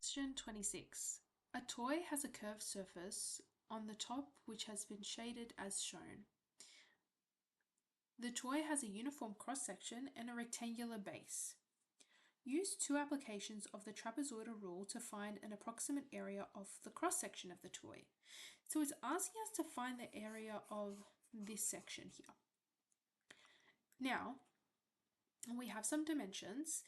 Question 26. A toy has a curved surface on the top which has been shaded as shown. The toy has a uniform cross-section and a rectangular base. Use two applications of the trapezoidal rule to find an approximate area of the cross-section of the toy. So it's asking us to find the area of this section here. Now, we have some dimensions.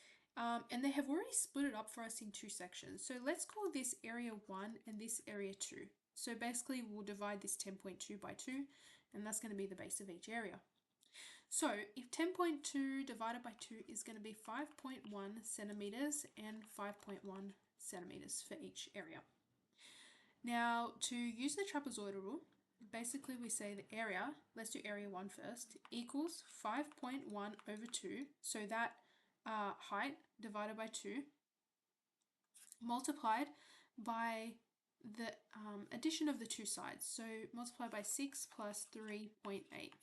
And they have already split it up for us in two sections. So let's call this area 1 and this area 2. So basically we'll divide this 10.2 by 2, and that's going to be the base of each area. So if 10.2 divided by 2 is going to be 5.1 centimeters and 5.1 centimeters for each area. Now to use the trapezoidal rule, basically we say the area, let's do area 1 first, equals 5.1 over 2. So that height divided by 2 multiplied by the addition of the two sides. So multiply by 6 plus 3.8.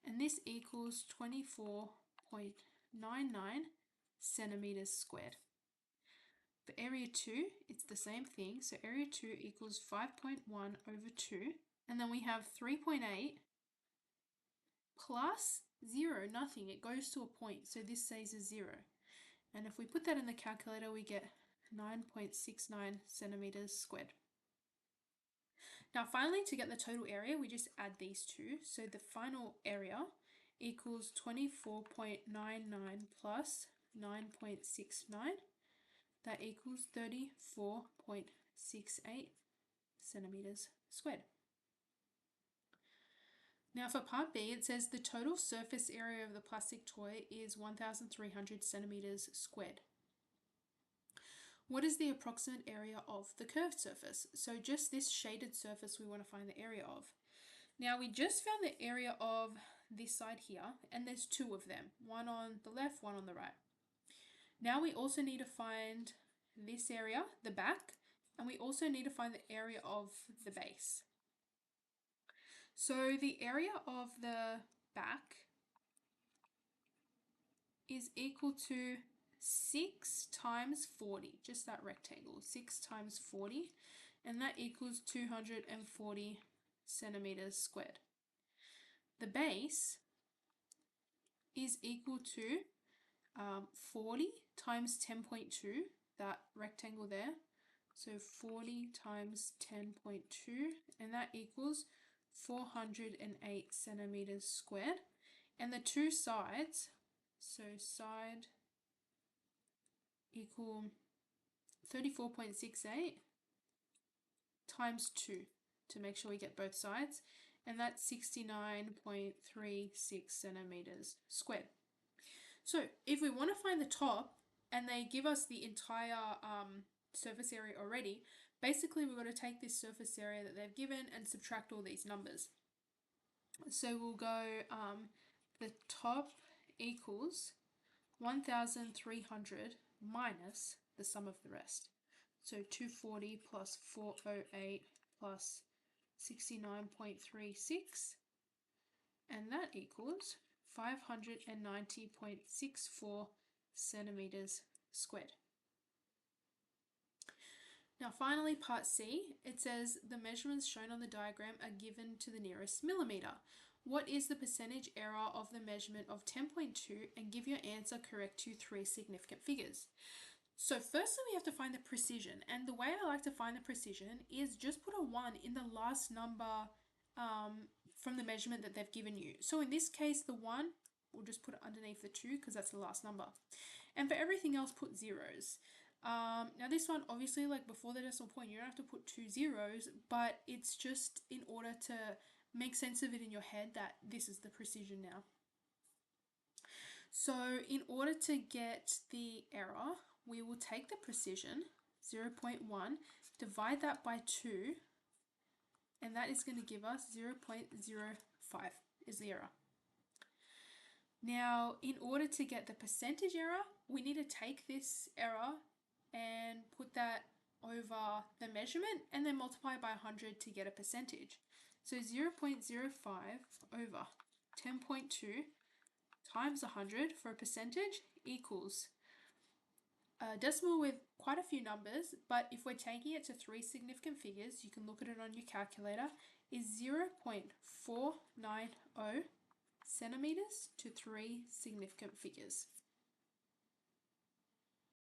And this equals 24.99 centimeters squared. For area 2, it's the same thing. So area 2 equals 5.1 over 2. And then we have 3.8 plus 0, nothing. It goes to a point. So this says a 0. And if we put that in the calculator, we get 9.69 centimeters squared. Now finally, to get the total area, we just add these two. So the final area equals 24.99 plus 9.69. That equals 34.68 centimeters squared. Now for part B, it says the total surface area of the plastic toy is 1,300 centimeters squared. What is the approximate area of the curved surface? So just this shaded surface we want to find the area of. Now we just found the area of this side here, and there's two of them, one on the left, one on the right. Now we also need to find this area, the back, and we also need to find the area of the base. So the area of the back is equal to 6 times 40, just that rectangle, 6 times 40, and that equals 240 centimeters squared. The base is equal to 40 times 10.2, that rectangle there, so 40 times 10.2, and that equals 408 centimeters squared. And the two sides, so side equal 34.68 times 2 to make sure we get both sides, and that's 69.36 centimeters squared. So if we want to find the top and they give us the entire surface area already, basically we've got to take this surface area that they've given and subtract all these numbers. So we'll go the top equals 1,300 minus the sum of the rest. So 240 plus 408 plus 69.36, and that equals 590.64 centimeters squared. Now finally, part C, it says the measurements shown on the diagram are given to the nearest millimeter. What is the percentage error of the measurement of 10.2, and give your answer correct to 3 significant figures. So firstly we have to find the precision, and the way I like to find the precision is just put a 1 in the last number from the measurement that they've given you. So in this case the 1, we'll just put it underneath the 2 because that's the last number. And for everything else put zeros. Now this one, obviously, like before the decimal point, you don't have to put 2 zeros, but it's just in order to make sense of it in your head that this is the precision now. So in order to get the error, we will take the precision, 0.1, divide that by 2, and that is going to give us 0.05 is the error. Now, in order to get the percentage error, we need to take this error and put that over the measurement and then multiply by 100 to get a percentage. So 0.05 over 10.2 times 100 for a percentage equals a decimal with quite a few numbers, but if we're taking it to 3 significant figures, you can look at it on your calculator, is 0.490 centimeters to 3 significant figures.